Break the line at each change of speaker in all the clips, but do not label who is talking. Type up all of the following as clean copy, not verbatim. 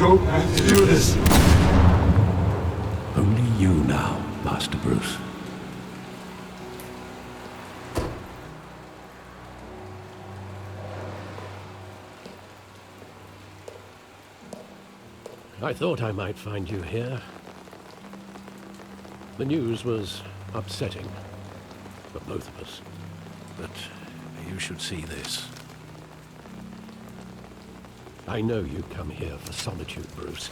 don't have to do this.
Only you now, Master Bruce.
I thought I might find you here. The news was upsetting for both of us.
But you should see this.
I know you come here for solitude, Bruce.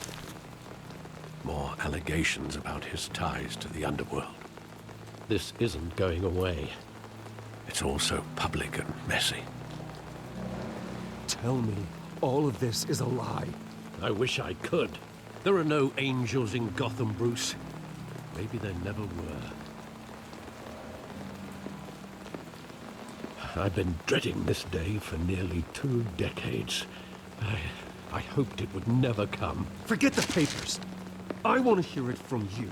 More allegations about his ties to the underworld.
This isn't going away.
It's all so public and messy.
Tell me, all of this is a lie.
I wish I could. There are no angels in Gotham, Bruce. Maybe there never were. I've been dreading this day for nearly 2 decades. I hoped it would never come.
Forget the papers. I want to hear it from you.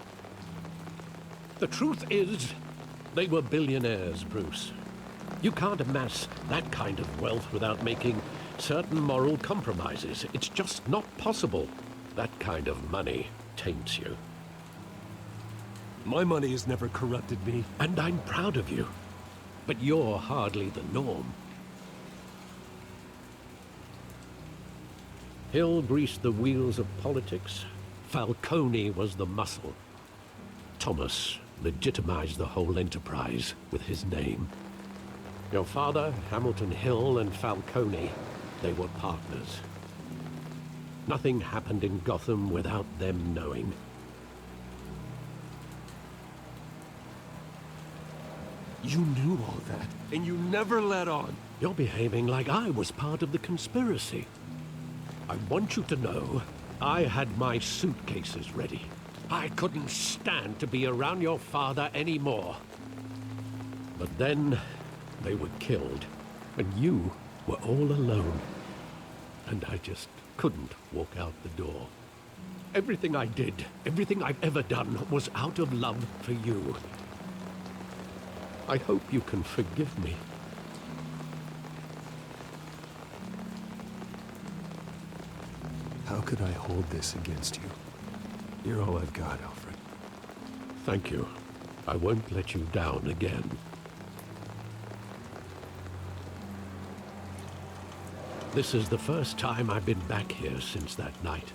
The truth is, they were billionaires, Bruce. You can't amass that kind of wealth without making certain moral compromises. It's just not possible. That kind of money taints you.
My money has never corrupted me.
And I'm proud of you. But you're hardly the norm. Hill greased the wheels of politics. Falcone was the muscle. Thomas legitimized the whole enterprise with his name. Your father, Hamilton Hill, and Falcone, they were partners. Nothing happened in Gotham without them knowing.
You knew all that, and you never let on.
You're behaving like I was part of the conspiracy. I want you to know, I had my suitcases ready. I couldn't stand to be around your father anymore. But then, they were killed, and you were all alone. And I just couldn't walk out the door. Everything I did, everything I've ever done, was out of love for you. I hope you can forgive me.
How could I hold this against you? You're all I've got, Alfred.
Thank you. I won't let you down again. This is the first time I've been back here since that night.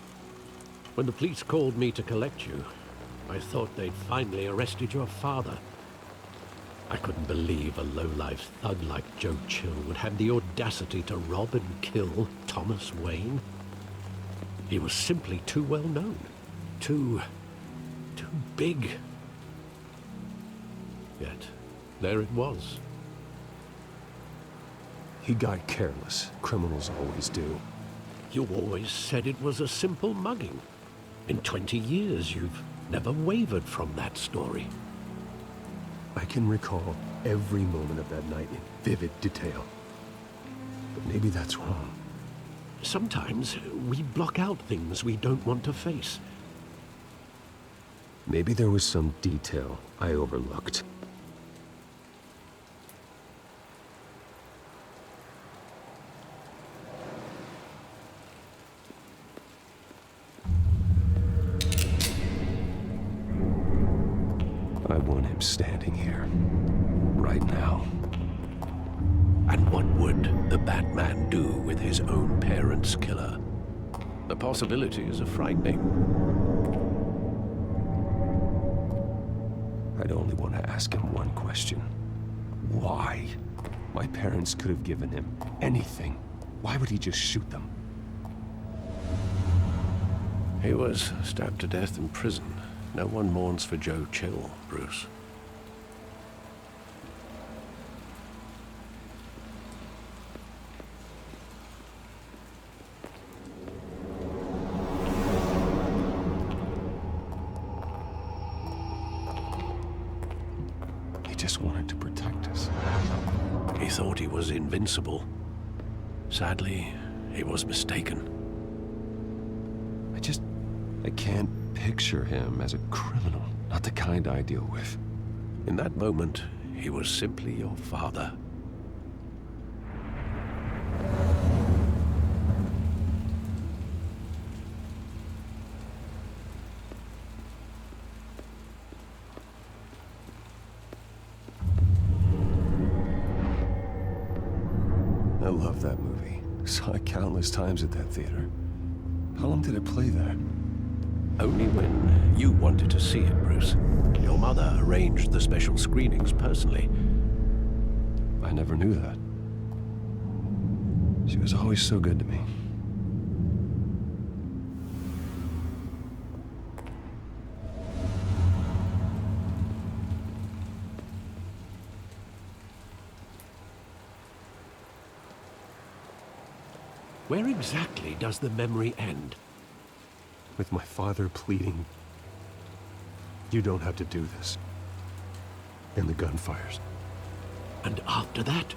When the police called me to collect you, I thought they'd finally arrested your father. I couldn't believe a low-life thug like Joe Chill would have the audacity to rob and kill Thomas Wayne. He was simply too well known. Too big. Yet, there it was.
He got careless. Criminals always do.
You always said it was a simple mugging. In 20 years, you've never wavered from that story.
I can recall every moment of that night in vivid detail. But maybe that's wrong.
Sometimes we block out things we don't want to face.
Maybe there was some detail I overlooked. I want him standing here, right now.
And what would the Batman do with his own parents' killer? The possibilities are frightening.
I'd only want to ask him one question. Why? My parents could have given him anything. Why would he just shoot them?
He was stabbed to death in prison. No one mourns for Joe Chill, Bruce.
He just wanted to protect us.
He thought he was invincible. Sadly, he was mistaken.
I can't picture him as a criminal. Not the kind I deal with.
In that moment, he was simply your father.
Saw it countless times at that theater. How long did it play there?
Only when you wanted to see it, Bruce. Your mother arranged the special screenings personally.
I never knew that. She was always so good to me.
Where exactly does the memory end?
With my father pleading, "You don't have to do this." And the gunfires.
And after that?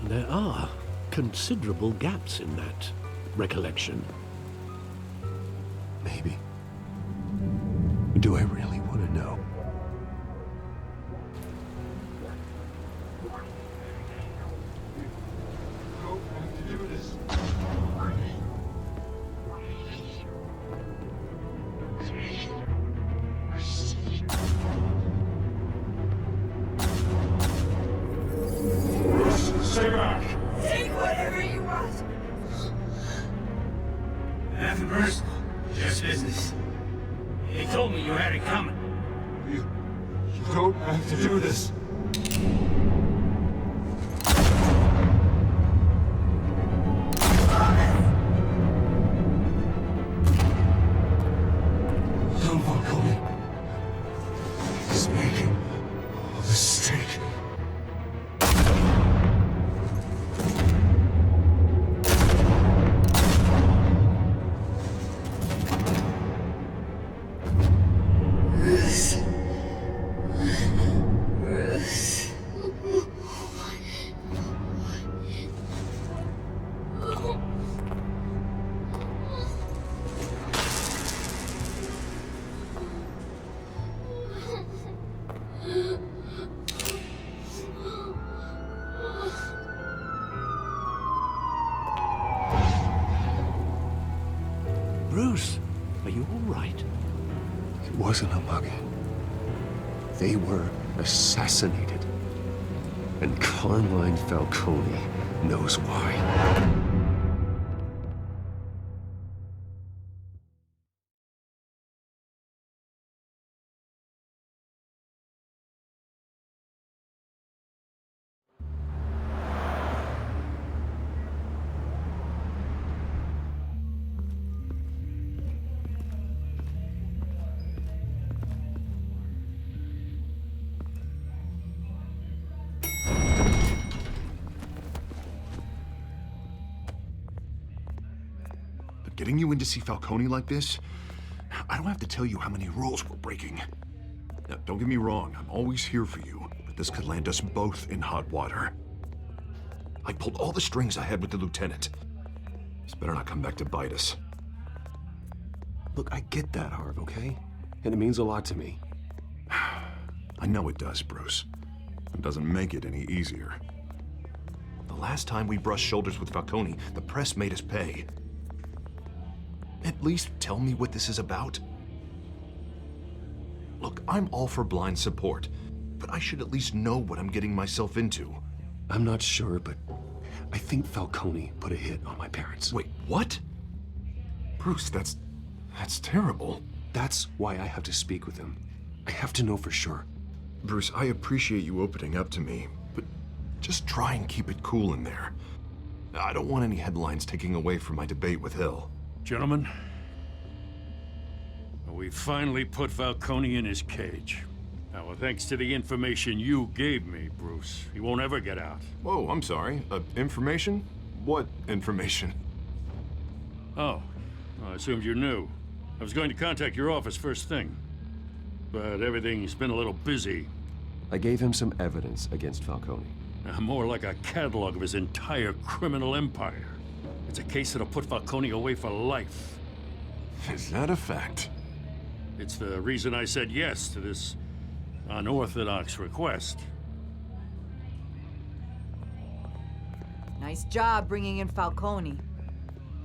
There are considerable gaps in that recollection.
Maybe. Do I really want to know?
Stay back!
Take whatever you want.
Nothing personal. Just business. He told me you had it coming.
You don't have to do this.
Don't walk on me. He's making a mistake.
Bruce, are you all right?
It wasn't a mugging. They were assassinated. And Carmine Falcone knows why.
Getting you in to see Falcone like this? I don't have to tell you how many rules we're breaking. Now, don't get me wrong, I'm always here for you, but this could land us both in hot water. I pulled all the strings I had with the lieutenant. This better not come back to bite us.
Look, I get that, Harv, okay? And it means a lot to me.
I know it does, Bruce. It doesn't make it any easier. The last time we brushed shoulders with Falcone, the press made us pay. At least tell me what this is about. Look, I'm all for blind support, but I should at least know what I'm getting myself into.
I'm not sure, but I think Falcone put a hit on my parents.
Wait, what? Bruce, that's terrible.
That's why I have to speak with him. I have to know for sure.
Bruce, I appreciate you opening up to me, but just try and keep it cool in there. I don't want any headlines taking away from my debate with Hill.
Gentlemen, we finally put Falcone in his cage. Now, thanks to the information you gave me, Bruce, he won't ever get out.
Whoa, I'm sorry. Information? What information?
Oh, I assumed you knew. I was going to contact your office first thing, but everything's been a little busy.
I gave him some evidence against Falcone.
More like a catalog of his entire criminal empire. It's a case that'll put Falcone away for life.
Is that a fact?
It's the reason I said yes to this unorthodox request.
Nice job bringing in Falcone.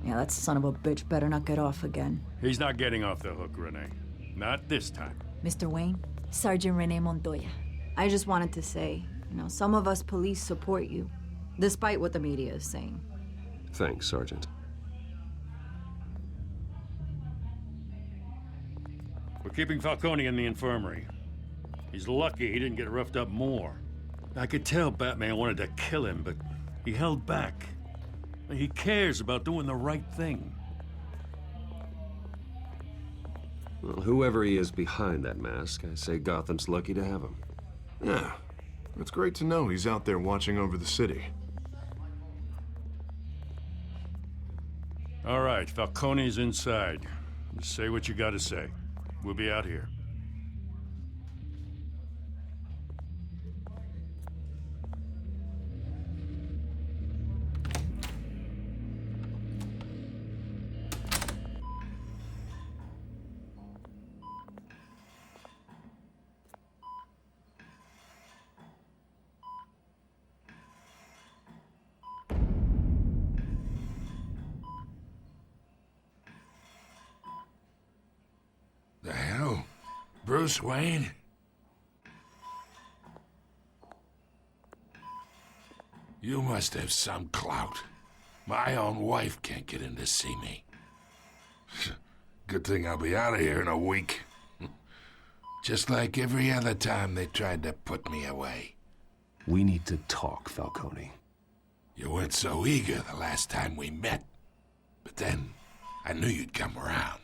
Yeah, that son of a bitch better not get off again.
He's not getting off the hook, Renee. Not this time.
Mr. Wayne, Sergeant Renee Montoya. I just wanted to say, some of us police support you. despite what the media is saying.
Thanks, Sergeant.
We're keeping Falcone in the infirmary. He's lucky he didn't get roughed up more. I could tell Batman wanted to kill him, but he held back. He cares about doing the right thing.
Well, whoever he is behind that mask, I say Gotham's lucky to have him.
Yeah, it's great to know he's out there watching over the city.
All right, Falcone's inside. Just say what you gotta say. We'll be out here.
The hell? Bruce Wayne? You must have some clout. My own wife can't get in to see me. Good thing I'll be out of here in a week. Just like every other time they tried to put me away.
We need to talk, Falcone.
You weren't so eager the last time we met. But then, I knew you'd come around.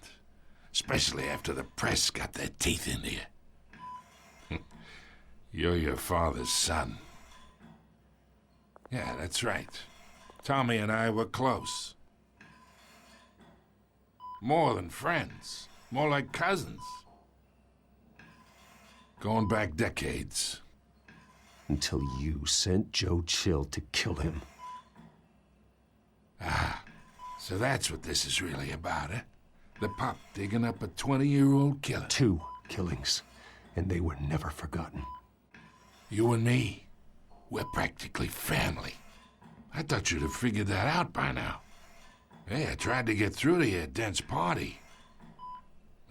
Especially after the press got their teeth into you. You're your father's son. Yeah, that's right. Tommy and I were close. More than friends. More like cousins. Going back decades.
Until you sent Joe Chill to kill him.
Ah, so that's what this is really about, eh? The pup digging up a 20-year-old killer.
2 killings, and they were never forgotten.
You and me, we're practically family. I thought you'd have figured that out by now. Hey, I tried to get through to your dense party.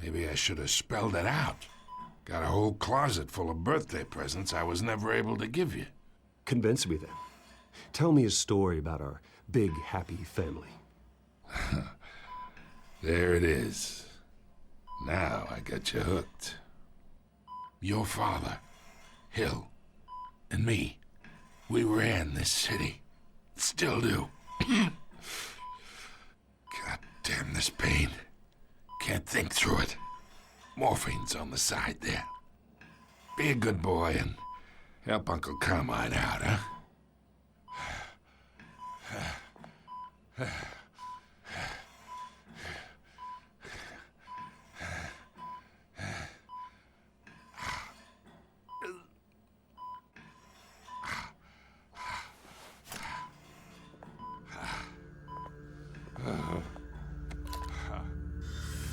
Maybe I should have spelled it out. Got a whole closet full of birthday presents I was never able to give you.
Convince me then. Tell me a story about our big, happy family.
There it is. Now I got you hooked. Your father, Hill, and me, we ran this city. Still do. God damn this pain. Can't think through it. Morphine's on the side there. Be a good boy and help Uncle Carmine out, huh?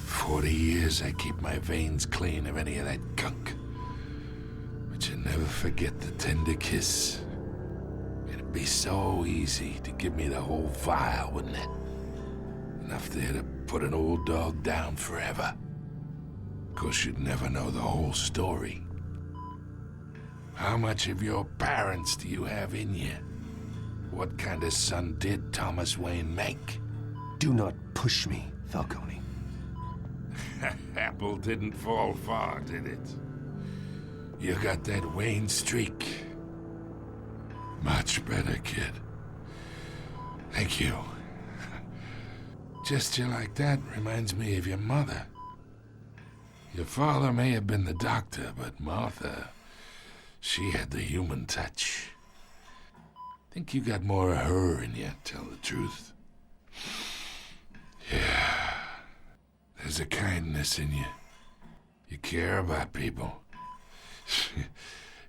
40 years I keep my veins clean of any of that gunk. But you never forget the tender kiss. It'd be so easy to give me the whole vial, wouldn't it? Enough there to put an old dog down forever. Of course, you'd never know the whole story. How much of your parents do you have in you? What kind of son did Thomas Wayne make?
Do not push me, Falcone.
Apple didn't fall far, did it? You got that Wayne streak. Much better, kid. Thank you. Gesture like that reminds me of your mother. Your father may have been the doctor, but Martha, she had the human touch. Think you got more of her in you, tell the truth. Yeah. There's a kindness in you. You care about people.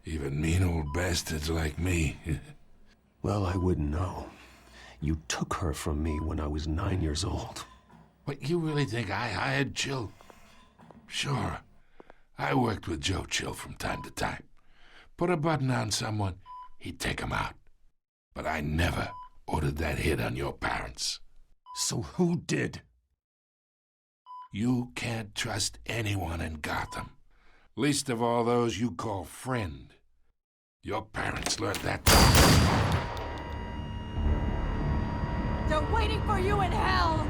Even mean old bastards like me.
Well, I wouldn't know. You took her from me when I was 9 years old.
What, you really think I hired Chill? Sure. I worked with Joe Chill from time to time. Put a button on someone, he'd take him out. But I never ordered that hit on your parents.
So who did?
You can't trust anyone in Gotham. Least of all those you call friend. Your parents learned that.
They're waiting for you in hell!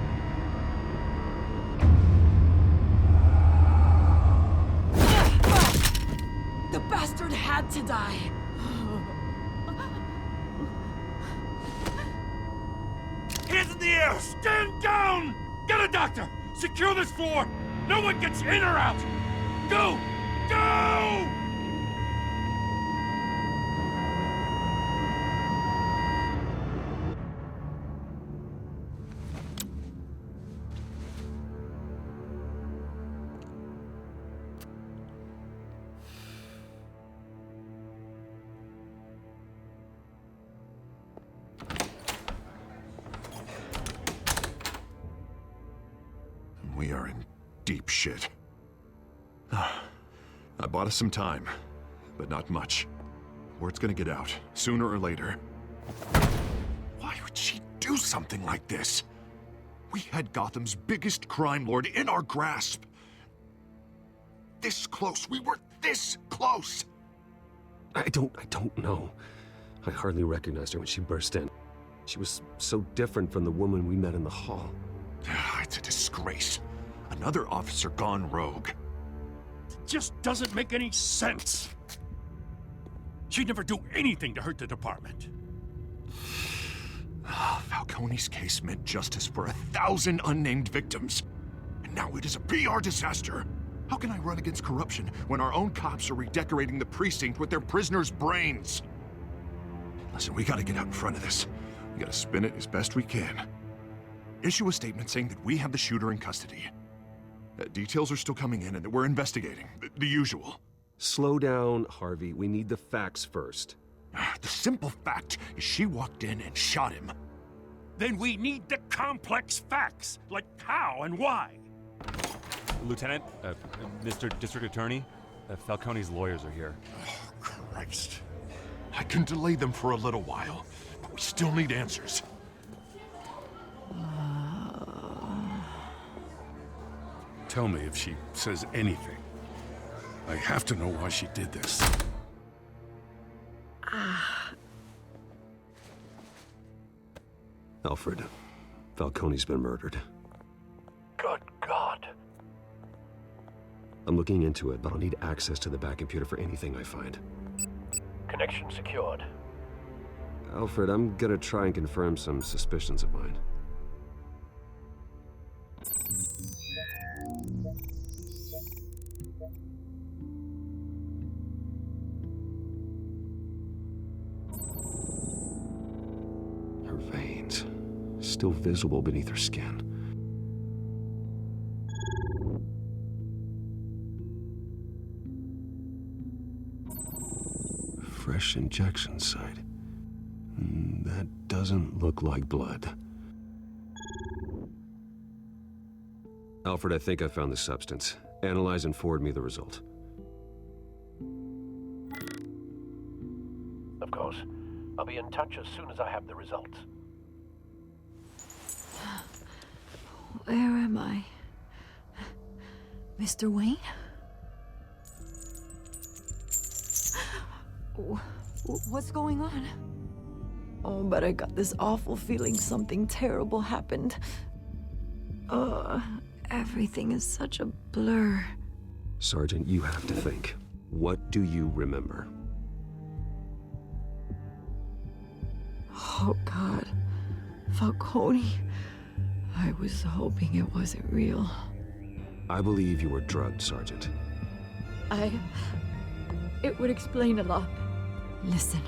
The bastard had to die.
Hands in the air! Stand down! Get a doctor! Secure this floor! No one gets in or out! Go! Go!
We are in deep shit. I bought us some time, but not much. Word's gonna get out, sooner or later. Why would she do something like this? We had Gotham's biggest crime lord in our grasp. This close. We were this close.
I don't know. I hardly recognized her when she burst in. She was so different from the woman we met in the hall.
It's a disgrace. Another officer gone rogue.
It just doesn't make any sense. She'd never do anything to hurt the department.
Falcone's case meant justice for 1,000 unnamed victims. And now it is a PR disaster. How can I run against corruption when our own cops are redecorating the precinct with their prisoners' brains? Listen, we gotta get out in front of this. We gotta spin it as best we can. Issue a statement saying that we have the shooter in custody. Details are still coming in and that we're investigating. The usual.
Slow down, Harvey. We need the facts first.
The simple fact is she walked in and shot him.
Then we need the complex facts, like how and why.
Lieutenant, Mr. District Attorney, Falcone's lawyers are here.
Oh, Christ. I can delay them for a little while, but we still need answers.
Tell me if she says anything. I have to know why she did this.
Alfred, Falcone's been murdered.
Good God.
I'm looking into it, but I'll need access to the back computer for anything I find.
Connection secured.
Alfred, I'm gonna try and confirm some suspicions of mine. Her veins, still visible beneath her skin. Fresh injection site. That doesn't look like blood. Alfred, I think I found the substance. Analyze and forward me the result.
Of course. I'll be in touch as soon as I have the results.
Where am I? Mr. Wayne? What's going on? Oh, but I got this awful feeling something terrible happened. Everything is such a blur.
Sergeant, you have to think. What do you remember?
Oh, God. Falcone. I was hoping it wasn't real.
I believe you were drugged, Sergeant.
It would explain a lot. Listen,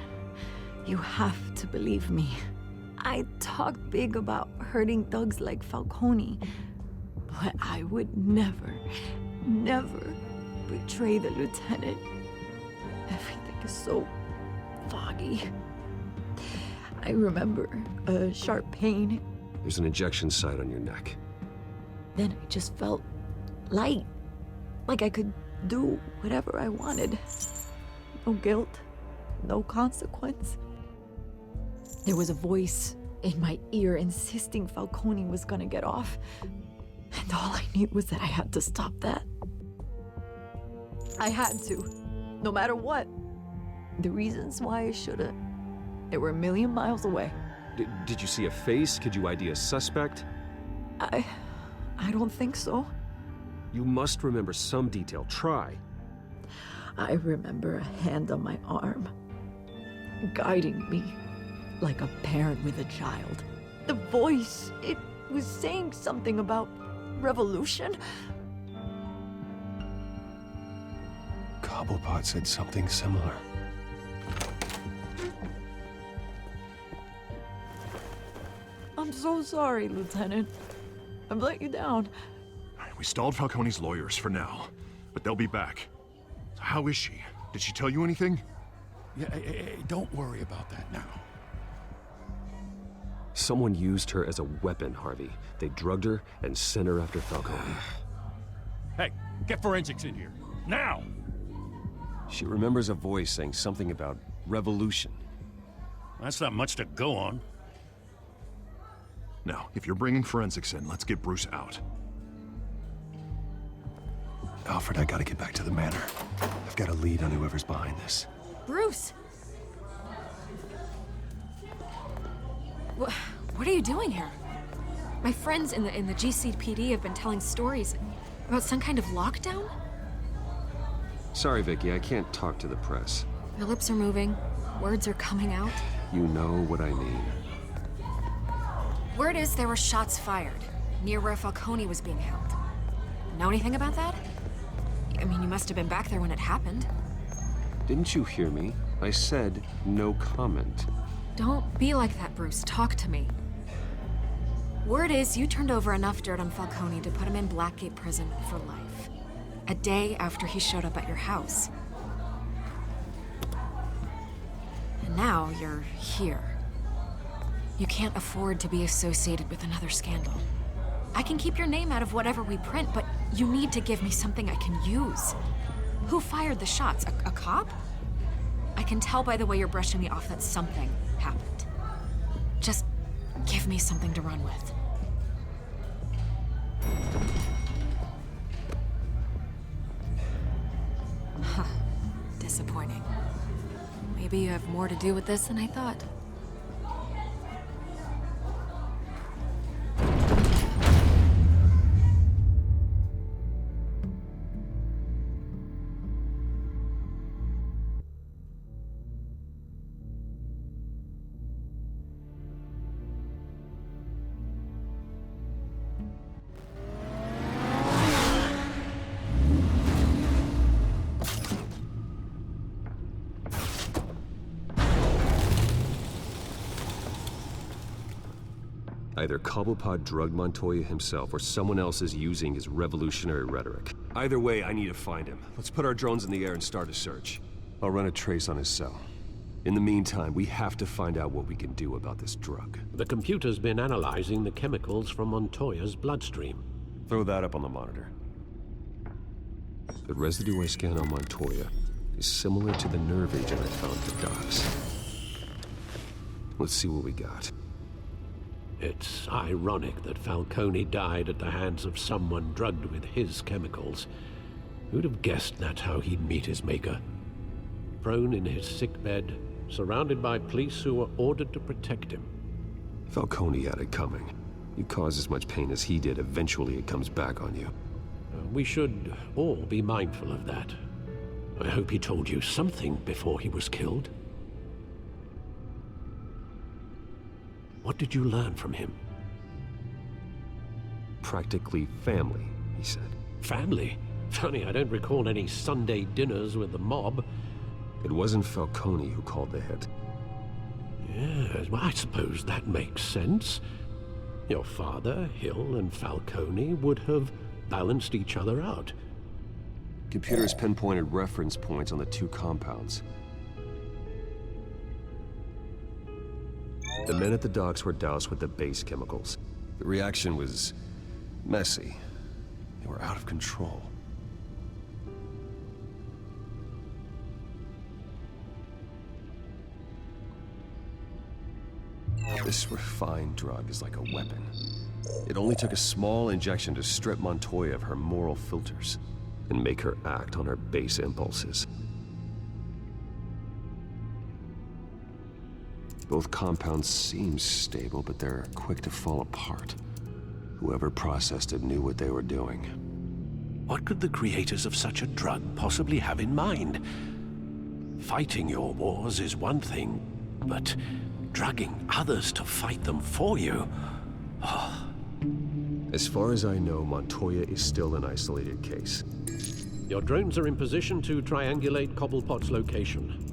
you have to believe me. I talk big about hurting thugs like Falcone, but I would never betray the lieutenant. Everything is so foggy. I remember a sharp pain.
There's an injection site on your neck.
Then I just felt light, like I could do whatever I wanted. No guilt, no consequence. There was a voice in my ear insisting Falcone was gonna get off. And all I knew was that I had to stop that. I had to, no matter what. The reasons why I should've, they were a million miles away.
Did you see a face? Could you ID a suspect?
I don't think so.
You must remember some detail. Try.
I remember a hand on my arm, guiding me like a parent with a child. The voice, it was saying something about revolution.
Cobblepot said something similar.
I'm so sorry, Lieutenant. I've let you down.
We stalled Falcone's lawyers for now, but they'll be back. So how is she? Did she tell you anything?
Yeah, hey, don't worry about that now.
Someone used her as a weapon, Harvey. They drugged her and sent her after Falcone.
Hey, get forensics in here. Now!
She remembers a voice saying something about revolution.
That's not much to go on.
Now, if you're bringing forensics in, let's get Bruce out.
Alfred, I gotta get back to the manor. I've got a lead on whoever's behind this.
Bruce! What are you doing here? My friends in the GCPD have been telling stories about some kind of lockdown?
Sorry, Vicky, I can't talk to the press.
Your lips are moving, words are coming out.
You know what I mean.
Word is there were shots fired near where Falcone was being held. Know anything about that? I mean, you must have been back there when it happened.
Didn't you hear me? I said no comment.
Don't be like that, Bruce. Talk to me. Word is you turned over enough dirt on Falcone to put him in Blackgate Prison for life. A day after he showed up at your house. And now you're here. You can't afford to be associated with another scandal. I can keep your name out of whatever we print, but you need to give me something I can use. Who fired the shots? A cop? I can tell by the way you're brushing me off that something happened. Just give me something to run with. Huh. Disappointing. Maybe you have more to do with this than I thought.
Either Cobblepot drugged Montoya himself, or someone else is using his revolutionary rhetoric. Either way, I need to find him. Let's put our drones in the air and start a search. I'll run a trace on his cell. In the meantime, we have to find out what we can do about this drug.
The computer's been analyzing the chemicals from Montoya's bloodstream.
Throw that up on the monitor. The residue I scanned on Montoya is similar to the nerve agent I found at the docks. Let's see what we got.
It's ironic that Falcone died at the hands of someone drugged with his chemicals. Who'd have guessed that's how he'd meet his maker? Prone in his sickbed, surrounded by police who were ordered to protect him.
Falcone had it coming. You cause as much pain as he did, eventually it comes back on you.
We should all be mindful of that. I hope he told you something before he was killed. What did you learn from him?
Practically family, he said.
Family? Funny, I don't recall any Sunday dinners with the mob.
It wasn't Falcone who called the hit.
Yes, well, I suppose that makes sense. Your father, Hill, and Falcone would have balanced each other out.
Computers pinpointed reference points on the two compounds. The men at the docks were doused with the base chemicals. The reaction was messy. They were out of control. This refined drug is like a weapon. It only took a small injection to strip Montoya of her moral filters and make her act on her base impulses. Both compounds seem stable, but they're quick to fall apart. Whoever processed it knew what they were doing.
What could the creators of such a drug possibly have in mind? Fighting your wars is one thing, but drugging others to fight them for you?
As far as I know, Montoya is still an isolated case.
Your drones are in position to triangulate Cobblepot's location.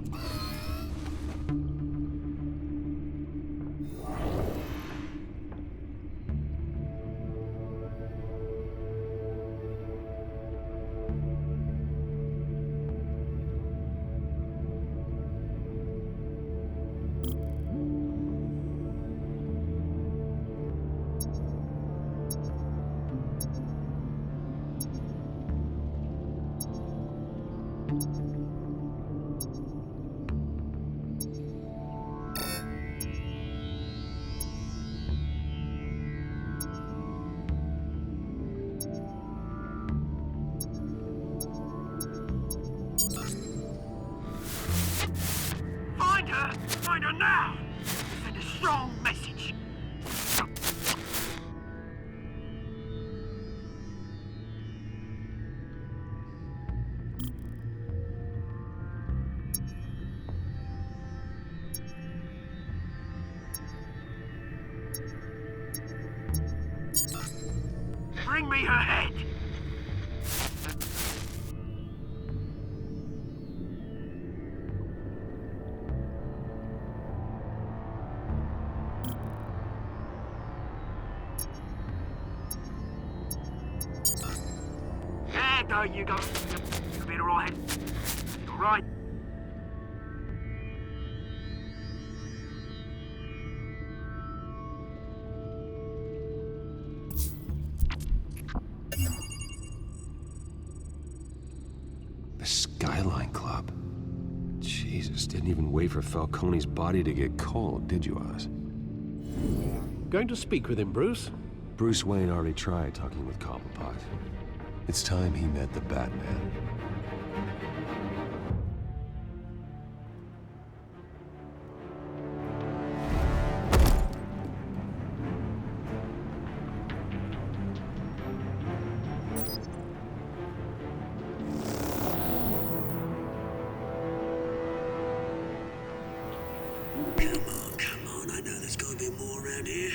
Find her now! Send a strong message. Bring me her head! There you go. You'll be all right. All right.
The Skyline Club. Jesus, didn't even wait for Falcone's body to get cold, did you, Oz?
Going to speak with him, Bruce?
Bruce Wayne already tried talking with Cobblepot. It's time he met the Batman.
Come on, I know there's gotta be more around here.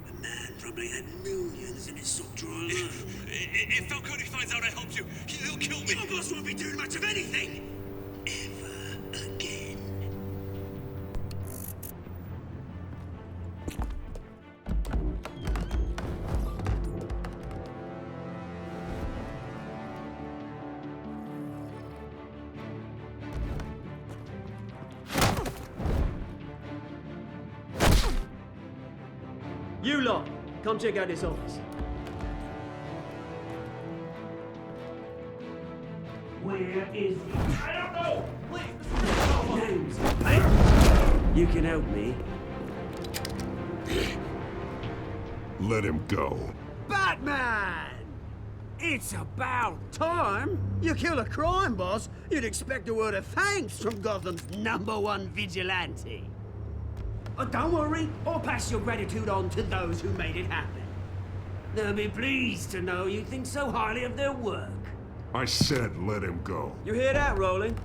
The man probably had millions in his sock drawer alone. If Falcone finds out I helped you, he'll kill me. Your boss won't be doing much of anything. Ever again.
You lot, come check out this office. Where is he? I don't know! Please, names, mate. You can help me.
Let him go.
Batman! It's about time. You kill a crime boss, you'd expect a word of thanks from Gotham's #1 vigilante. Oh, don't worry, I'll pass your gratitude on to those who made it happen. They'll be pleased to know you think so highly of their work.
I said let him go.
You hear that, Roland?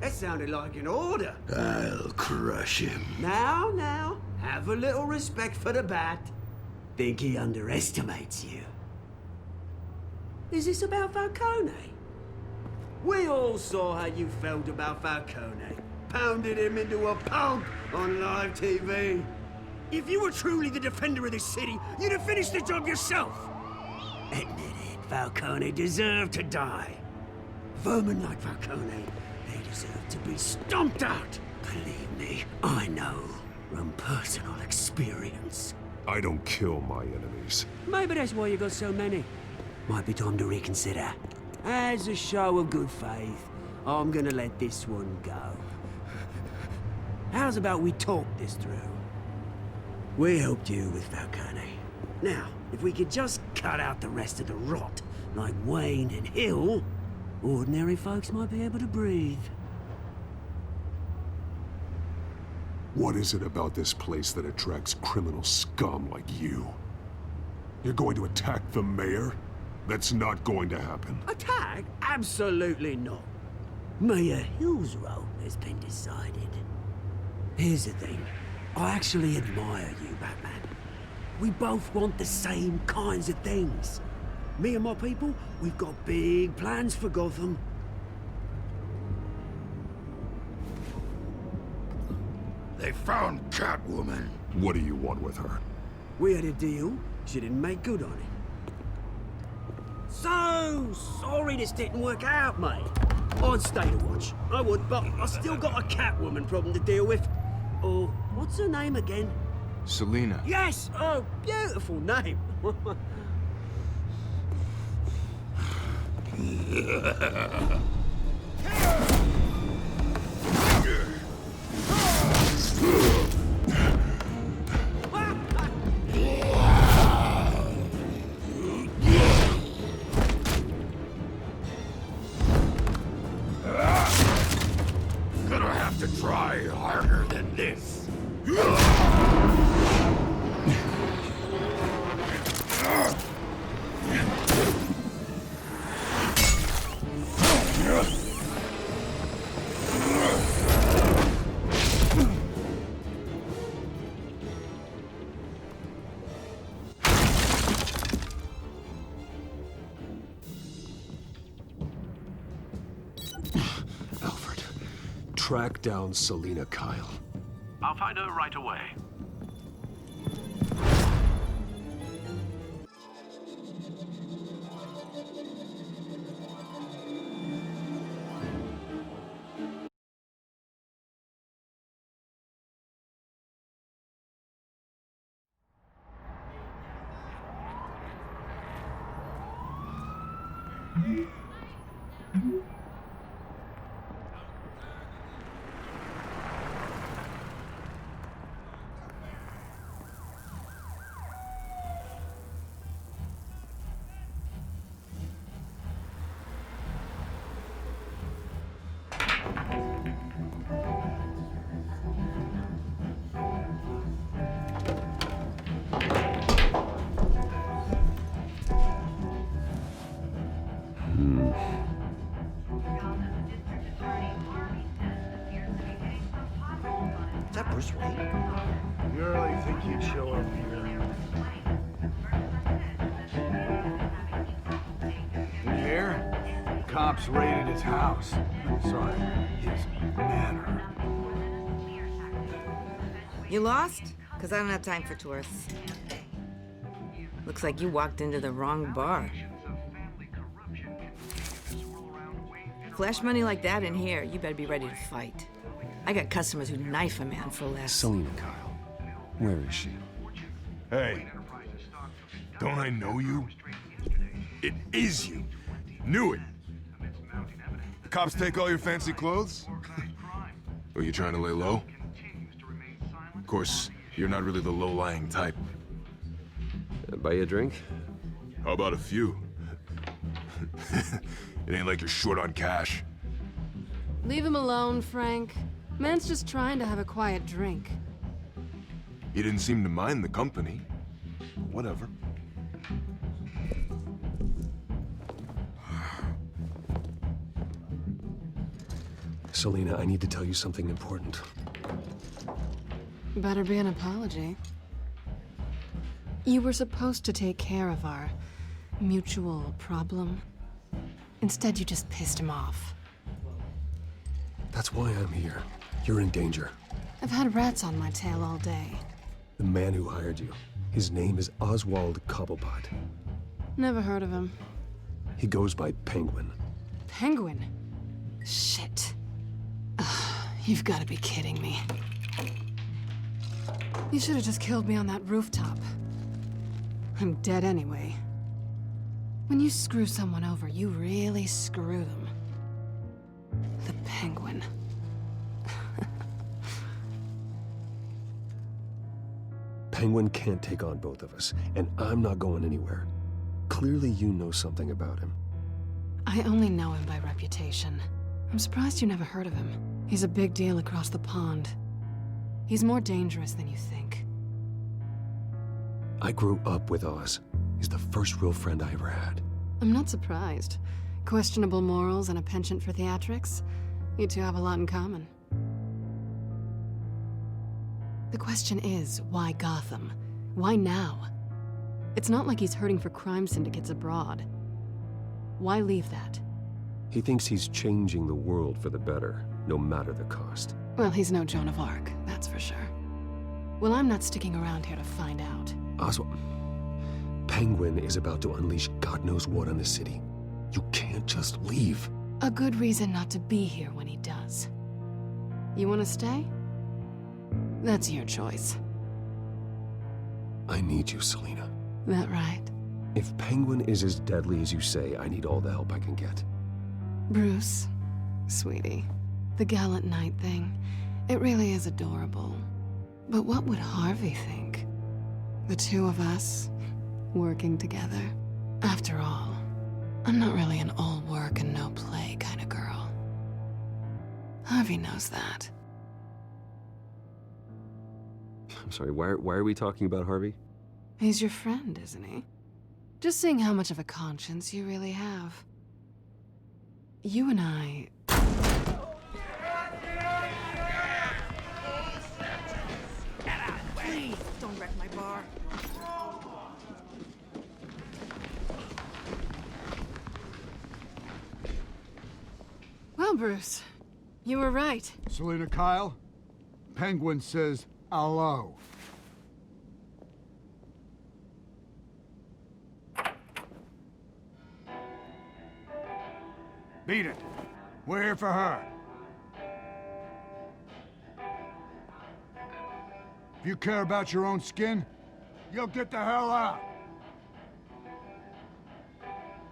That sounded like an order.
I'll crush him.
Now, have a little respect for the Bat. Think he underestimates you. Is this about Falcone? We all saw how you felt about Falcone. Pounded him into a pulp on live TV. If you were truly the defender of this city, you'd have finished the job yourself. Admit it, Falcone deserved to die. Vermin like Falcone, they deserve to be stomped out. Believe me, I know from personal experience.
I don't kill my enemies.
Maybe that's why you got so many. Might be time to reconsider. As a show of good faith, I'm gonna let this one go. How's about we talk this through? We helped you with Falcone. Now, if we could just cut out the rest of the rot, like Wayne and Hill, ordinary folks might be able to breathe.
What is it about this place that attracts criminal scum like you? You're going to attack the mayor? That's not going to happen.
Attack? Absolutely not. Mayor Hill's role has been decided. Here's the thing. I actually admire you, Batman. We both want the same kinds of things. Me and my people, we've got big plans for Gotham.
They found Catwoman.
What do you want with her?
We had a deal. She didn't make good on it. So sorry this didn't work out, mate. I'd stay to watch. I would, but I still got a Catwoman problem to deal with. Oh, what's her name again?
Selina.
Yes! Oh, beautiful name.
Gonna have to try harder than this.
Alfred, track down Selina Kyle.
I'll find her right away.
Is that Bruce Wayne?
You really think he'd show up here? You hear? Cops raided his house. Sorry, his manor.
You lost? Because I don't have time for tourists. Looks like you walked into the wrong bar. Flash money like that in here, you better be ready to fight. I got customers who knife a man for less.
Selina Kyle. Where is she?
Hey, don't I know you? It is you. Knew it. The cops take all your fancy clothes? Are you trying to lay low? Of course, you're not really the low-lying type.
Buy you a drink?
How about a few? It ain't like you're short on cash.
Leave him alone, Frank. Man's just trying to have a quiet drink.
He didn't seem to mind the company. Whatever.
Selina, I need to tell you something important.
Better be an apology. You were supposed to take care of our mutual problem. Instead, you just pissed him off.
That's why I'm here. You're in danger.
I've had rats on my tail all day.
The man who hired you, his name is Oswald Cobblepot.
Never heard of him.
He goes by Penguin.
Penguin? Shit. Ugh, you've got to be kidding me. You should have just killed me on that rooftop. I'm dead anyway. When you screw someone over, you really screw them. The Penguin.
Penguin can't take on both of us, and I'm not going anywhere. Clearly you know something about him.
I only know him by reputation. I'm surprised you never heard of him. He's a big deal across the pond. He's more dangerous than you think.
I grew up with Oz. He's the first real friend I ever had.
I'm not surprised. Questionable morals and a penchant for theatrics. You two have a lot in common. The question is, why Gotham? Why now? It's not like he's hurting for crime syndicates abroad. Why leave that?
He thinks he's changing the world for the better, no matter the cost.
Well, he's no Joan of Arc, that's for sure. Well, I'm not sticking around here to find out.
Oswald, Penguin is about to unleash God knows what on the city. You can't just leave.
A good reason not to be here when he does. You want to stay? That's your choice.
I need you, Selina.
That right?
If Penguin is as deadly as you say, I need all the help I can get.
Bruce, sweetie, the gallant knight thing, it really is adorable. But what would Harvey think? The two of us, working together. After all, I'm not really an all work and no play kind of girl. Harvey knows that.
I'm sorry, why are we talking about Harvey?
He's your friend, isn't he? Just seeing how much of a conscience you really have. You and I...
Please, don't wreck my bar.
Well, Bruce, you were right.
Selina Kyle, Penguin says hello. Beat it. We're here for her. If you care about your own skin, you'll get the hell out.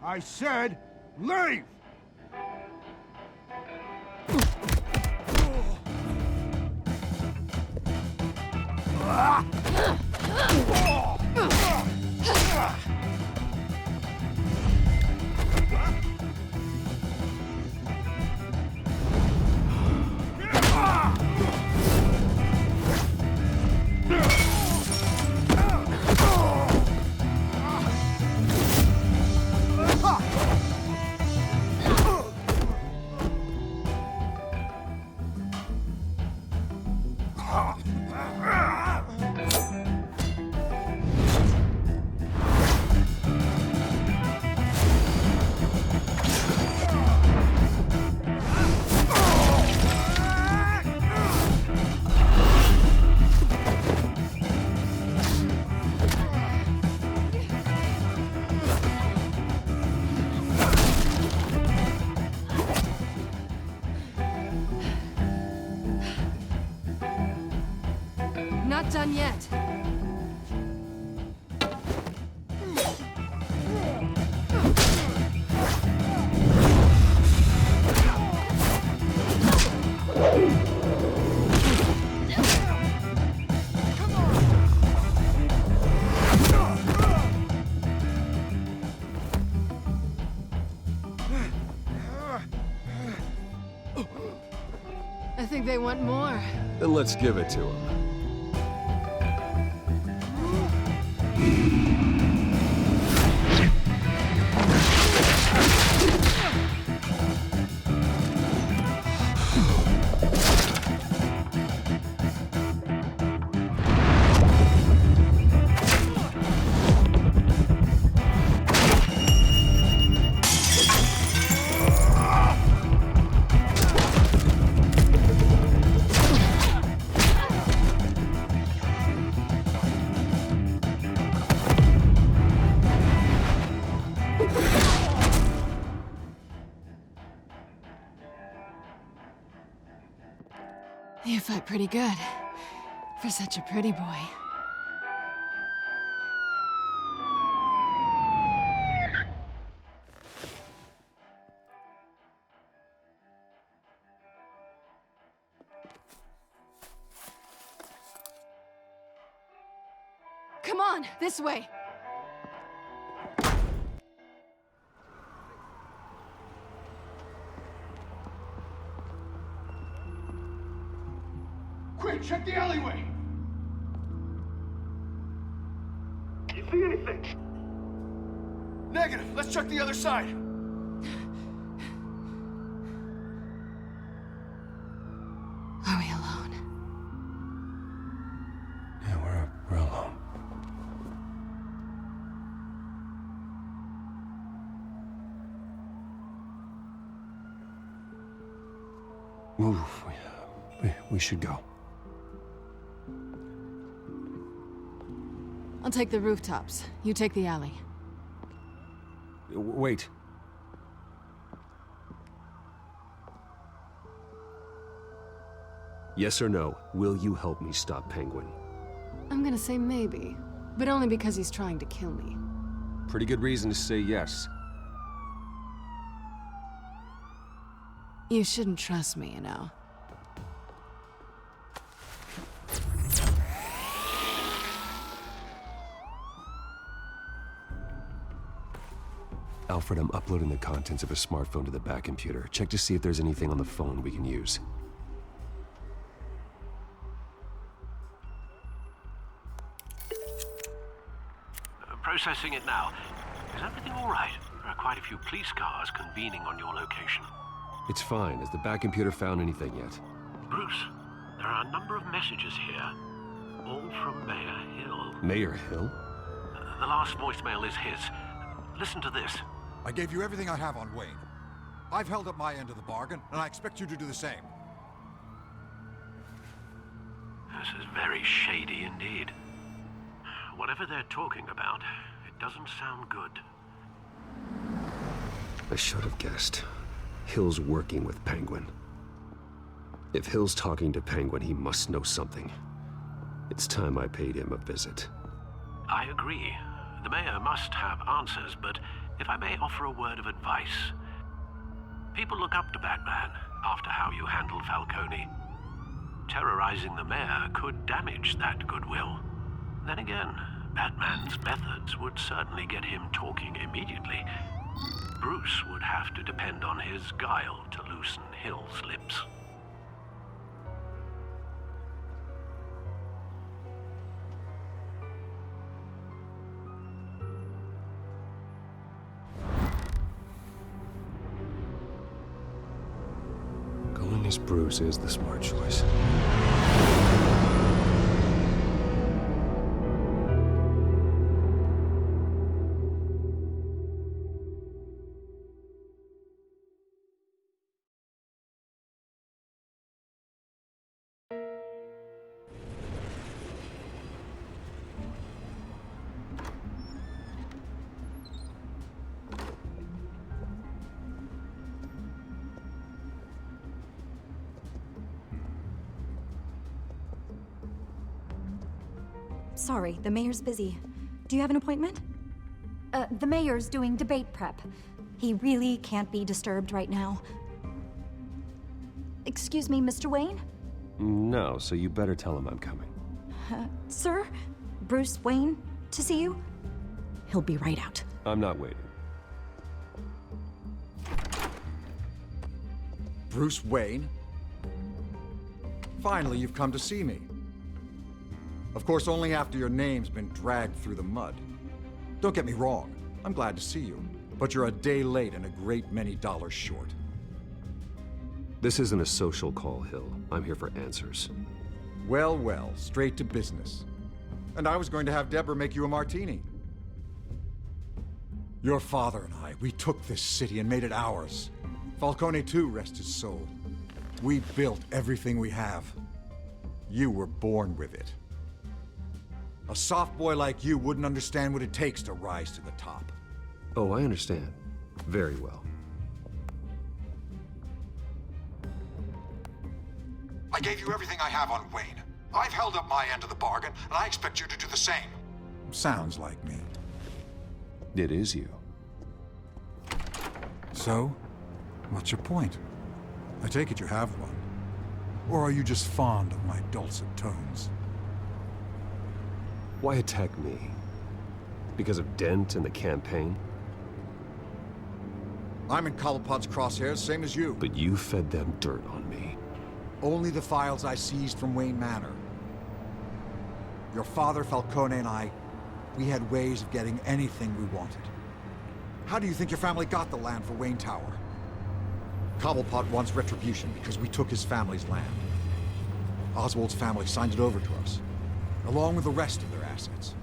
I said, leave!
Not done yet. I think they want more.
Then let's give it to him.
You fight pretty good, for such a pretty boy. Come on, this way!
Quick! Falcone, check the alleyway!
You see anything?
Negative. Let's check the other side.
Are we alone?
Yeah, we're alone. Move. We should go.
I'll take the rooftops. You take the alley.
Wait. Yes or no, will you help me stop Penguin?
I'm gonna say maybe, but only because he's trying to kill me.
Pretty good reason to say yes.
You shouldn't trust me, you know.
Alfred, I'm uploading the contents of a smartphone to the back computer. Check to see if there's anything on the phone we can use.
Processing it now. Is everything all right? There are quite a few police cars convening on your location.
It's fine. Has the back computer found anything yet?
Bruce, there are a number of messages here. All from Mayor Hill.
Mayor Hill?
The last voicemail is his. Listen to this.
I gave you everything I have on Wayne. I've held up my end of the bargain, and I expect you to do the same.
This is very shady indeed. Whatever they're talking about, it doesn't sound good.
I should have guessed. Hill's working with Penguin. If Hill's talking to Penguin, he must know something. It's time I paid him a visit.
I agree. The mayor must have answers, but if I may offer a word of advice. People look up to Batman after how you handled Falcone. Terrorizing the mayor could damage that goodwill. Then again, Batman's methods would certainly get him talking immediately. Bruce would have to depend on his guile to loosen Hill's lips.
Going as Bruce is the smart choice.
Sorry, the mayor's busy. Do you have an appointment? The mayor's doing debate prep. He really can't be disturbed right now. Excuse me, Mr. Wayne?
No, so you better tell him I'm coming.
Sir? Bruce Wayne to see you? He'll be right out.
I'm not waiting.
Bruce Wayne? Finally, you've come to see me. Of course, only after your name's been dragged through the mud. Don't get me wrong, I'm glad to see you, but you're a day late and a great many dollars short.
This isn't a social call, Hill. I'm here for answers.
Well, well, straight to business. And I was going to have Deborah make you a martini. Your father and I, we took this city and made it ours. Falcone too, rest his soul. We built everything we have. You were born with it. A soft boy like you wouldn't understand what it takes to rise to the top.
Oh, I understand. Very well.
I gave you everything I have on Wayne. I've held up my end of the bargain, and I expect you to do the same. Sounds like me.
It is you.
So, what's your point? I take it you have one. Or are you just fond of my dulcet tones?
Why attack me? Because of Dent and the campaign?
I'm in Collipod's crosshairs, same as you.
But you fed them dirt on me.
Only the files I seized from Wayne Manor. Your father, Falcone, and I, we had ways of getting anything we wanted. How do you think your family got the land for Wayne Tower? Cobblepot wants retribution because we took his family's land. Oswald's family signed it over to us, along with the rest of their assets.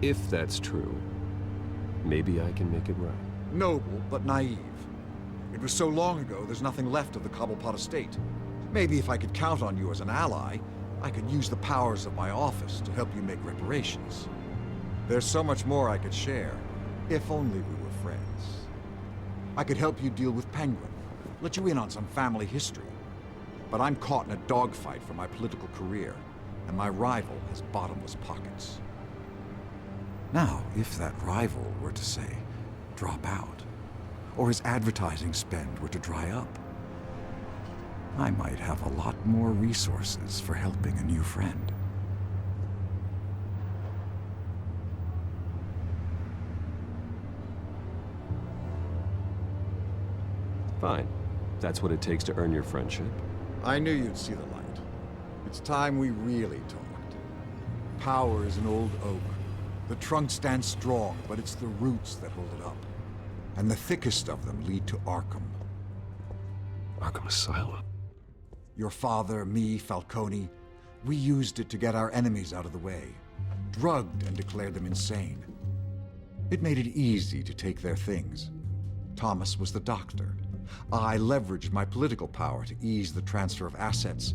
If that's true, maybe I can make it right.
Noble, but naive. It was so long ago, there's nothing left of the Cobblepot estate. Maybe if I could count on you as an ally, I could use the powers of my office to help you make reparations. There's so much more I could share, if only we were friends. I could help you deal with Penguin, let you in on some family history. But I'm caught in a dogfight for my political career, and my rival has bottomless pockets. Now, if that rival were to say, drop out, or his advertising spend were to dry up, I might have a lot more resources for helping a new friend.
Fine. That's what it takes to earn your friendship.
I knew you'd see the light. It's time we really talked. Power is an old oak. The trunk stands strong, but it's the roots that hold it up. And the thickest of them lead to Arkham.
Arkham Asylum?
Your father, me, Falcone, we used it to get our enemies out of the way. Drugged and declared them insane. It made it easy to take their things. Thomas was the doctor. I leveraged my political power to ease the transfer of assets.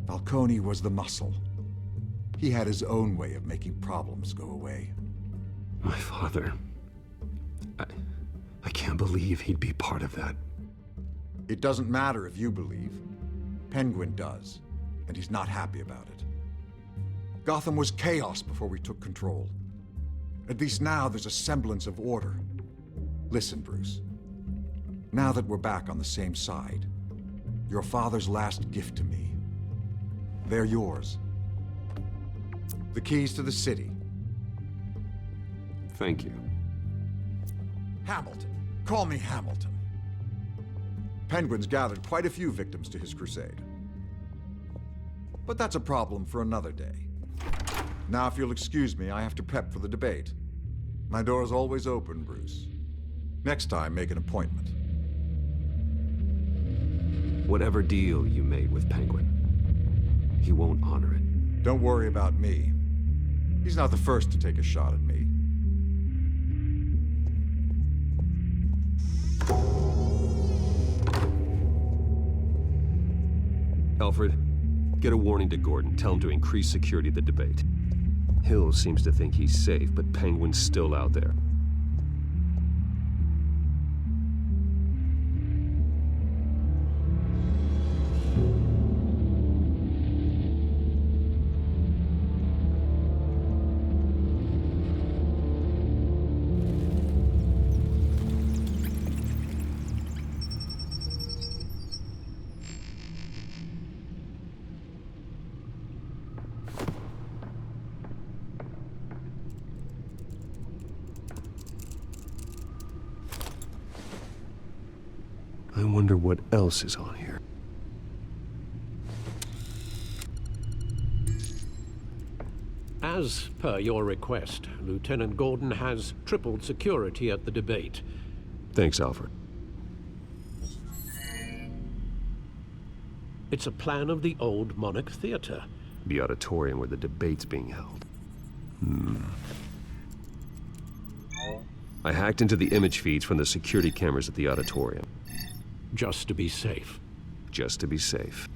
Falcone was the muscle. He had his own way of making problems go away.
My father... I can't believe he'd be part of that.
It doesn't matter if you believe. Penguin does, and he's not happy about it. Gotham was chaos before we took control. At least now there's a semblance of order. Listen, Bruce. Now that we're back on the same side, your father's last gift to me, they're yours. The keys to the city.
Thank you.
Hamilton. Call me Hamilton. Penguin's gathered quite a few victims to his crusade. But that's a problem for another day. Now, if you'll excuse me, I have to prep for the debate. My door is always open, Bruce. Next time, make an appointment.
Whatever deal you made with Penguin, he won't honor it.
Don't worry about me. He's not the first to take a shot at me.
Alfred, get a warning to Gordon. Tell him to increase security at the debate. Hill seems to think he's safe, but Penguin's still out there. I wonder what else is on here.
As per your request, Lieutenant Gordon has tripled security at the debate.
Thanks, Alfred.
It's a plan of the old Monarch Theater.
The auditorium where the debate's being held. I hacked into the image feeds from the security cameras at the auditorium.
Just to be safe.
Just to be safe.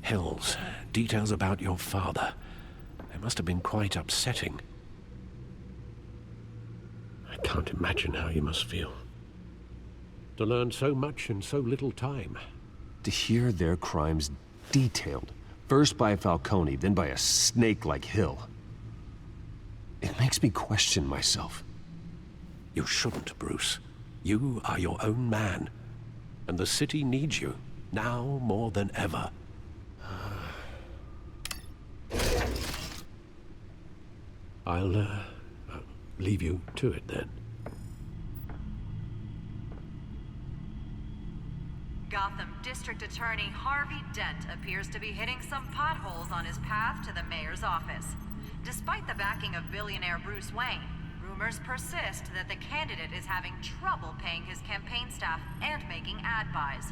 Hills, details about your father. They must have been quite upsetting. I can't imagine how you must feel. To learn so much in so little time.
To hear their crimes detailed, first by Falcone, then by a snake like Hill. It makes me question myself.
You shouldn't, Bruce. You are your own man. And the city needs you, now more than ever. I'll leave you to it then.
Gotham District Attorney Harvey Dent appears to be hitting some potholes on his path to the mayor's office. Despite the backing of billionaire Bruce Wayne, rumors persist that the candidate is having trouble paying his campaign staff and making ad buys.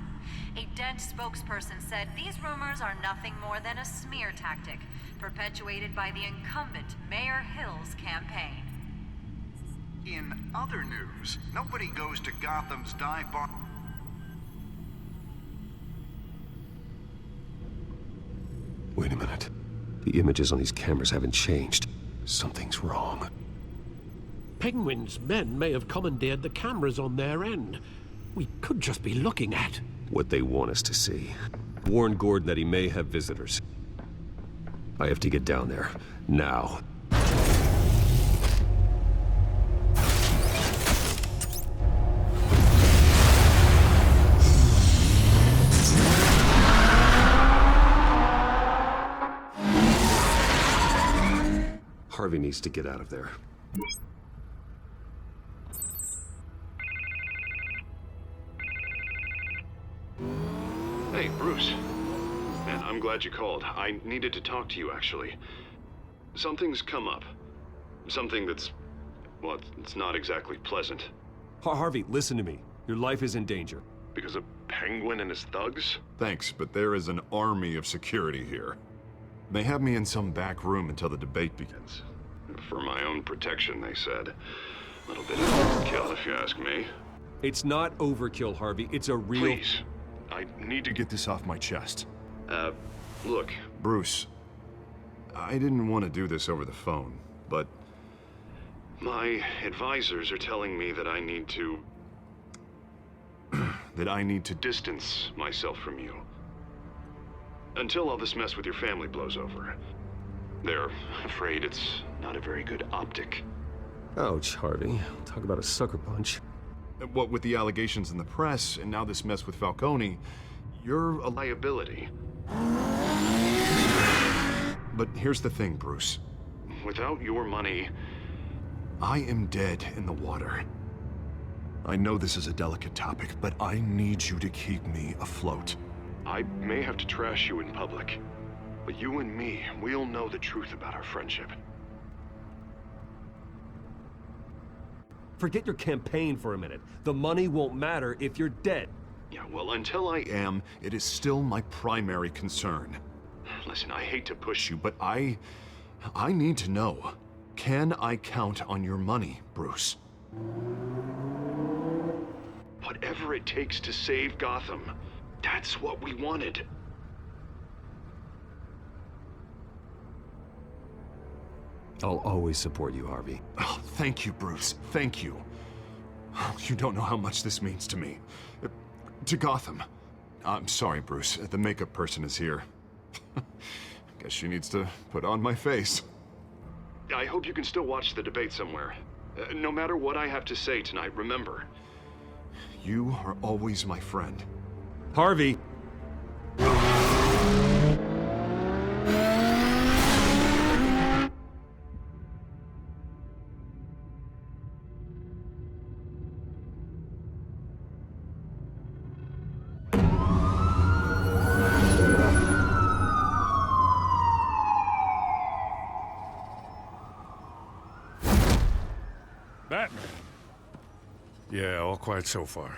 A Dent spokesperson said these rumors are nothing more than a smear tactic, perpetuated by the incumbent Mayor Hill's campaign.
In other news, nobody goes to Gotham's dive bar.
Wait a minute. The images on these cameras haven't changed. Something's wrong.
Penguin's men may have commandeered the cameras on their end. We could just be looking at
what they want us to see. Warn Gordon that he may have visitors. I have to get down there. Now. Harvey needs to get out of there.
Hey, Bruce. Man, I'm glad you called. I needed to talk to you, actually. Something's come up. Something that's... well, it's not exactly pleasant.
Harvey, listen to me. Your life is in danger.
Because of Penguin and his thugs?
Thanks, but there is an army of security here. They have me in some back room until the debate begins.
For my own protection, they said. A little bit of overkill, if you ask me.
It's not overkill, Harvey. It's a real...
Please. I need to
get this off my chest.
Look.
Bruce, I didn't want to do this over the phone, but...
my advisors are telling me that I need to...
that I need to
distance myself from you. Until all this mess with your family blows over. They're afraid it's not a very good optic.
Ouch, Harvey. Talk about a sucker punch.
What with the allegations in the press, and now this mess with Falcone, you're a
liability.
But here's the thing, Bruce.
Without your money...
I am dead in the water. I know this is a delicate topic, but I need you to keep me afloat.
I may have to trash you in public, but you and me, we'll know the truth about our friendship.
Forget your campaign for a minute. The money won't matter if you're dead.
Yeah, well, until I am, it is still my primary concern.
Listen, I hate to push you,
but I need to know. Can I count on your money, Bruce?
Whatever it takes to save Gotham. That's what we wanted.
I'll always support you, Harvey.
Oh, thank you, Bruce. Thank you. Oh, you don't know how much this means to me. To Gotham. I'm sorry, Bruce. The makeup person is here. Guess she needs to put on my face.
I hope you can still watch the debate somewhere. No matter what I have to say tonight, remember.
You are always my friend.
Harvey!
Batman. Yeah, all quiet so far.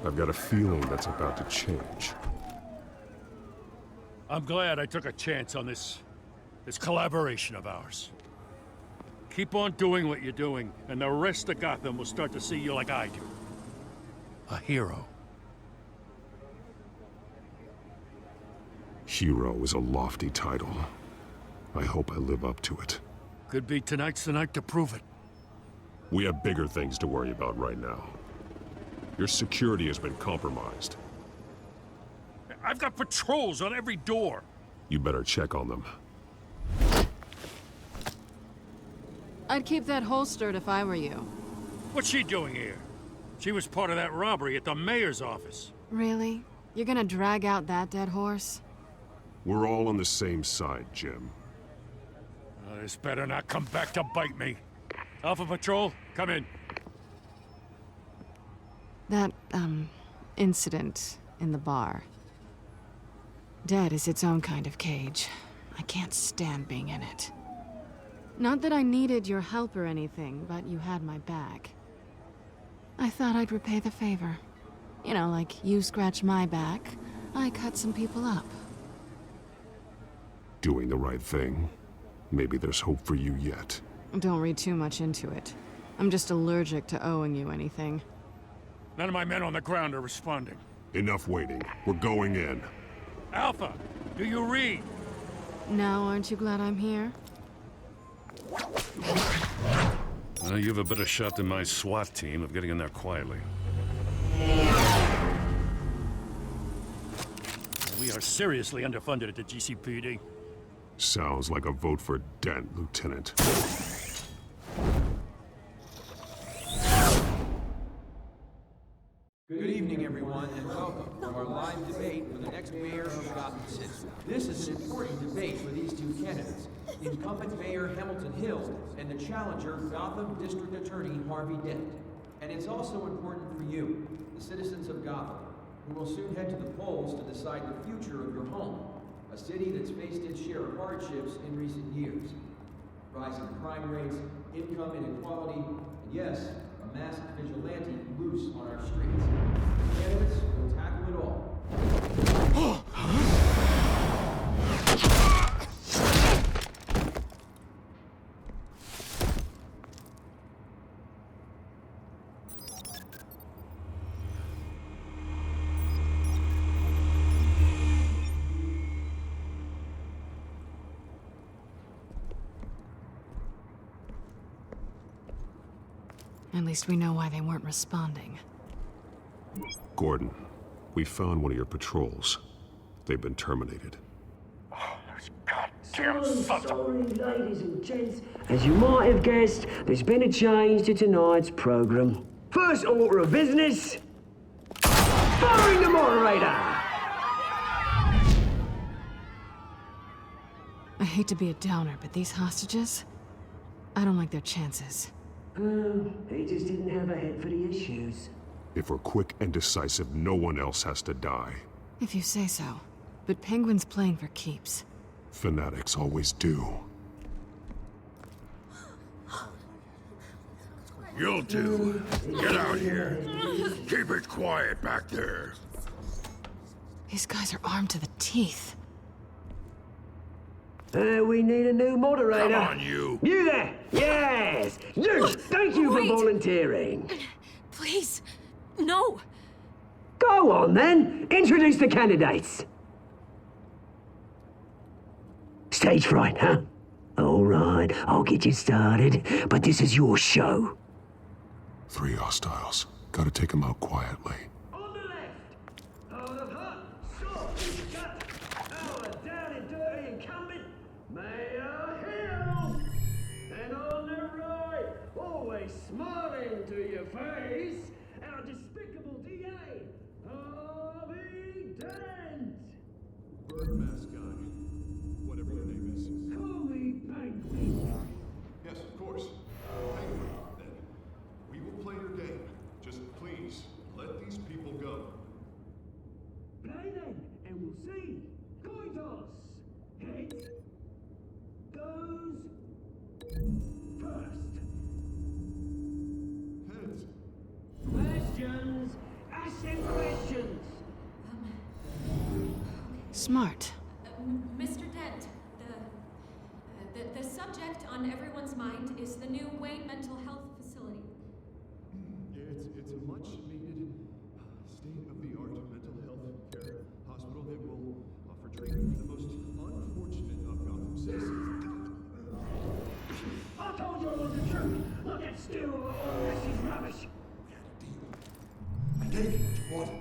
I've got a feeling that's about to change.
I'm glad I took a chance on this collaboration of ours. Keep on doing what you're doing, and the rest of Gotham will start to see you like I do. A hero.
Hero is a lofty title. I hope I live up to it.
Could be tonight's the night to prove it.
We have bigger things to worry about right now. Your security has been compromised.
I've got patrols on every door.
You better check on them.
I'd keep that holstered if I were you.
What's she doing here? She was part of that robbery at the mayor's office.
Really? You're gonna drag out that dead horse?
We're all on the same side, Jim.
This better not come back to bite me. Alpha Patrol, come in.
That, incident in the bar. Dead is its own kind of cage. I can't stand being in it. Not that I needed your help or anything, but you had my back. I thought I'd repay the favor. You know, like you scratch my back, I cut some people up.
Doing the right thing. Maybe there's hope for you yet.
Don't read too much into it. I'm just allergic to owing you anything.
None of my men on the ground are responding.
Enough waiting. We're going in.
Alpha, do you read?
Now, aren't you glad I'm here?
Well, you have a better shot than my SWAT team of getting in there quietly. We are seriously underfunded at the GCPD.
Sounds like a vote for Dent, Lieutenant.
Good evening, everyone, and welcome to our live debate for the next mayor of Gotham City. This is an important debate for these two candidates, incumbent Mayor Hamilton Hill and the challenger, Gotham District Attorney Harvey Dent. And it's also important for you, the citizens of Gotham, who will soon head to the polls to decide the future of your home, a city that's faced its share of hardships in recent years. Rising crime rates, income inequality, and yes, a masked vigilante loose on our streets. The candidates will tackle it all.
At least we know why they weren't responding.
Gordon, we found one of your patrols. They've been terminated.
Sorry, ladies and gents. As you might have guessed, there's been a change to tonight's program. First order of business, firing the moderator!
I hate to be a downer, but these hostages, I don't like their chances.
He just didn't have a head for the issues.
If we're quick and decisive, no one else has to die.
If you say so. But Penguin's playing for keeps.
Fanatics always do.
You'll do. Get out here. Keep it quiet back there.
These guys are armed to the teeth.
We need a new moderator.
Come on, you.
You there! Yes! You! Thank you for volunteering.
Please, no.
Go on, then. Introduce the candidates. Stage fright, huh? All right, I'll get you started, but this is your show.
3 hostiles. Gotta take them out quietly.
On the left, out of hut, soft, shut, our down and dirty incumbent, Mayor Hill. And on the right, always smiling to your face, our despicable DA, Harvey Dent.
Birdmask guy. Whatever your name is.
Call me Penguin.
Yes, of course. Penguin, then. We will play your game. Just please, let these people go.
Play then, and we'll see. Coin toss. Heads goes first.
Heads.
Questions. Ask them questions.
Smart.
Mr. Dent, the subject on everyone's mind is the new Wayne Mental Health Facility.
It's a much-needed, state-of-the-art mental health care hospital that will offer treatment for the most unfortunate of Gotham citizens.
I told you it was the truth. Look at still all this is rubbish.
I gave you what you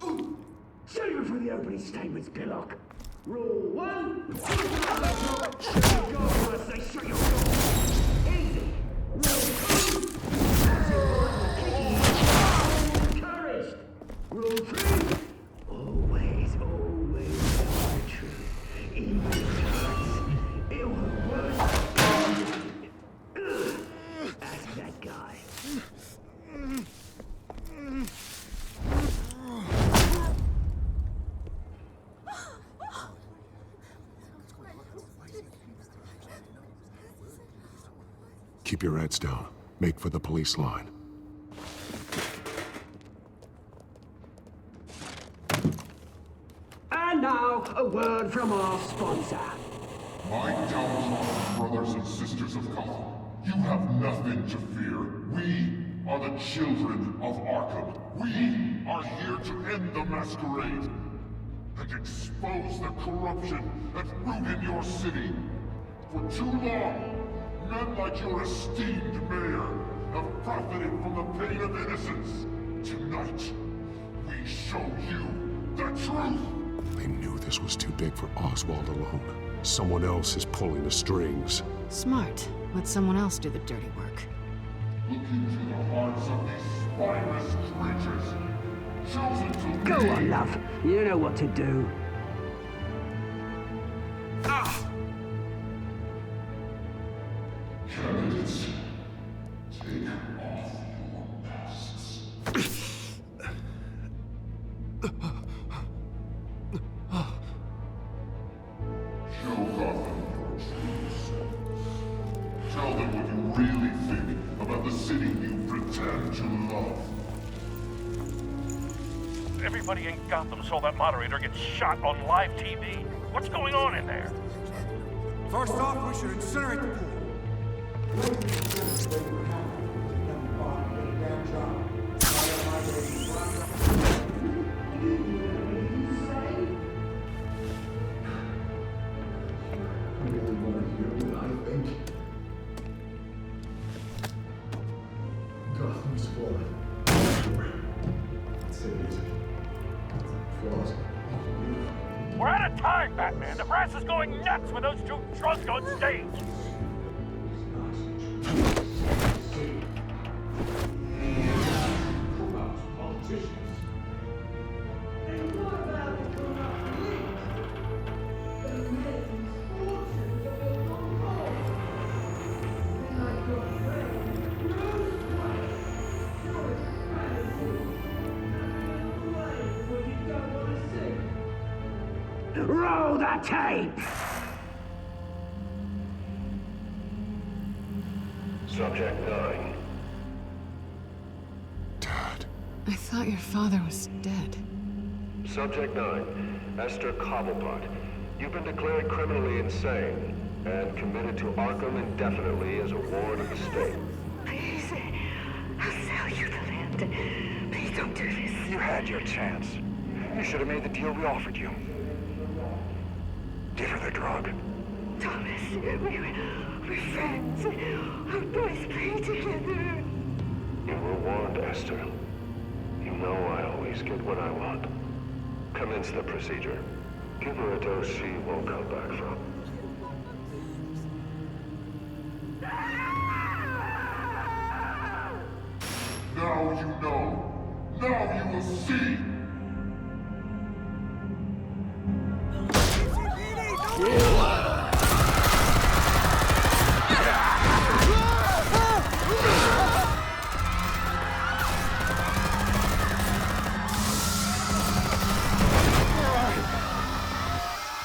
wanted.
Save it for the opening statements, Pillock. Rule 1. Go unless they shut your door. Easy. Rule 2. Encouraged. Rule 3. Always tell the truth. Even if it hurts. It will work. Ask that guy.
Keep your heads down. Make for the police line.
And now, a word from our sponsor.
My downtrodden brothers and sisters of Gotham, you have nothing to fear. We are the children of Arkham. We are here to end the masquerade and expose the corruption that's rooted your city. For too long, men like your esteemed mayor have profited from the pain of innocence. Tonight, we show you the truth.
They knew this was too big for Oswald alone. Someone else is pulling the strings.
Smart. Let someone else do the dirty work.
Look into the hearts of these spineless creatures, chosen to
Go
lead.
on, love. You know what to do.
Candidates, take off your masks. Show Gotham your true self. Tell them what you really think about the city you pretend to love.
Everybody in Gotham saw that moderator get shot on live TV. What's going on in there?
First off, we should incinerate the pool.
Gotham's fallen.
We're out of time, Batman. The press is going nuts with those two drunks on stage.
Roll the tape!
Subject 9.
I thought your father was dead.
Subject 9, Esther Cobblepot. You've been declared criminally insane and committed to Arkham indefinitely as a ward of the state.
Please, I'll sell you the land. Please don't do this.
You had your chance. You should have made the deal we offered you. Give her the drug.
Thomas, we're friends. Our boys play together.
You were warned, Esther. You know I always get what I want. Commence the procedure. Give her a dose she won't come back from.
Now you know. Now you will see.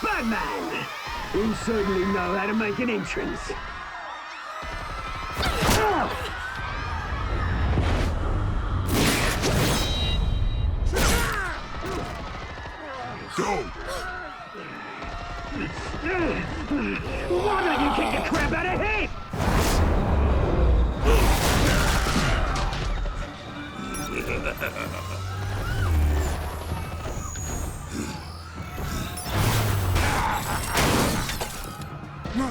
Batman! You certainly know how to make an entrance.
Go!
Why don't you kick the crap out of him?
No,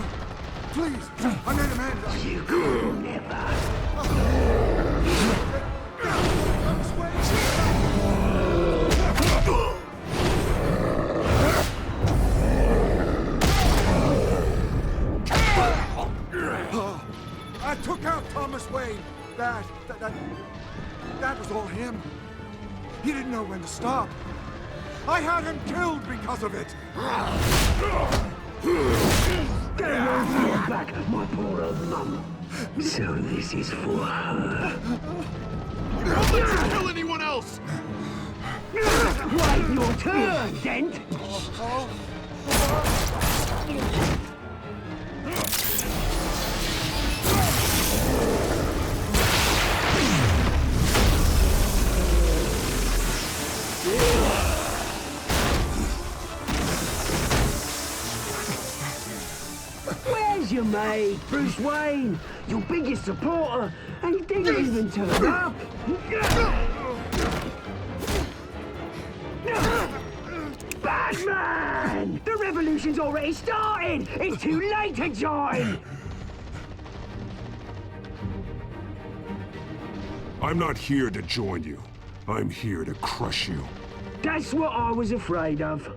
please, I made a man.
You could never.
I took out Thomas Wayne. That was all him. He didn't know when to stop. I had him killed because of it.
Get away from your back, my poor old mum. So this is for her.
Don't let you kill anyone else!
Wait your turn, Dent! your mate, Bruce Wayne, your biggest supporter, and he didn't even turn up. Batman! The revolution's already started! It's too late to join!
I'm not here to join you. I'm here to crush you.
That's what I was afraid of.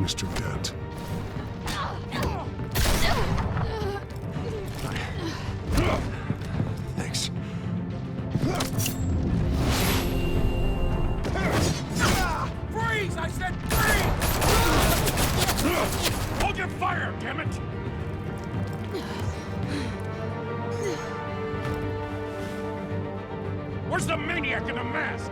Mr. Dent.
Thanks.
Freeze! I said freeze! Hold your fire, damn it! Where's the maniac in the mask?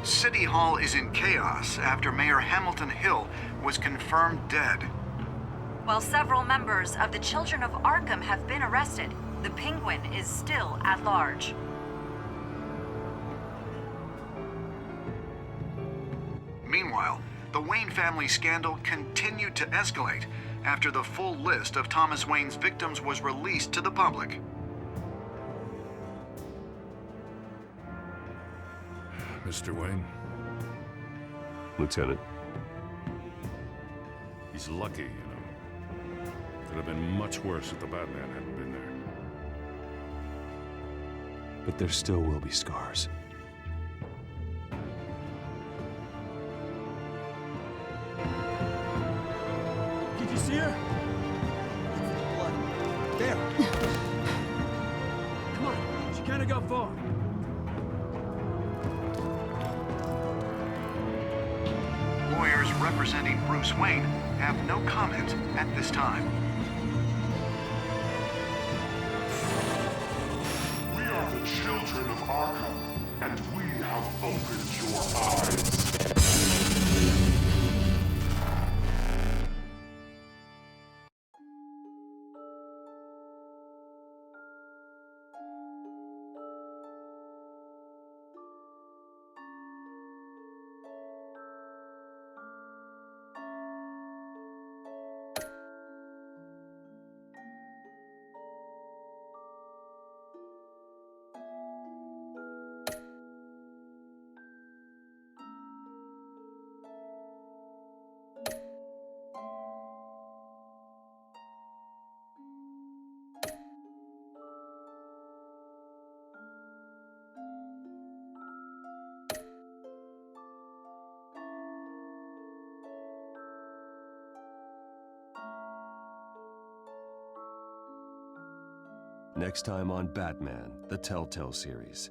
City Hall is in chaos after Mayor Hamilton Hill was confirmed dead.
While several members of the Children of Arkham have been arrested, the Penguin is still at large.
Meanwhile, the Wayne family scandal continued to escalate after the full list of Thomas Wayne's victims was released to the public.
Mr. Wayne?
Lieutenant.
He's lucky, you know. Could have been much worse if the Batman hadn't been there.
But there still will be scars.
Did you see her? There. Come on, she can't have got far.
Lawyers representing Bruce Wayne have no comment at this time.
We are the children of Arkham, and we have opened your eyes.
Next time on Batman, the Telltale series.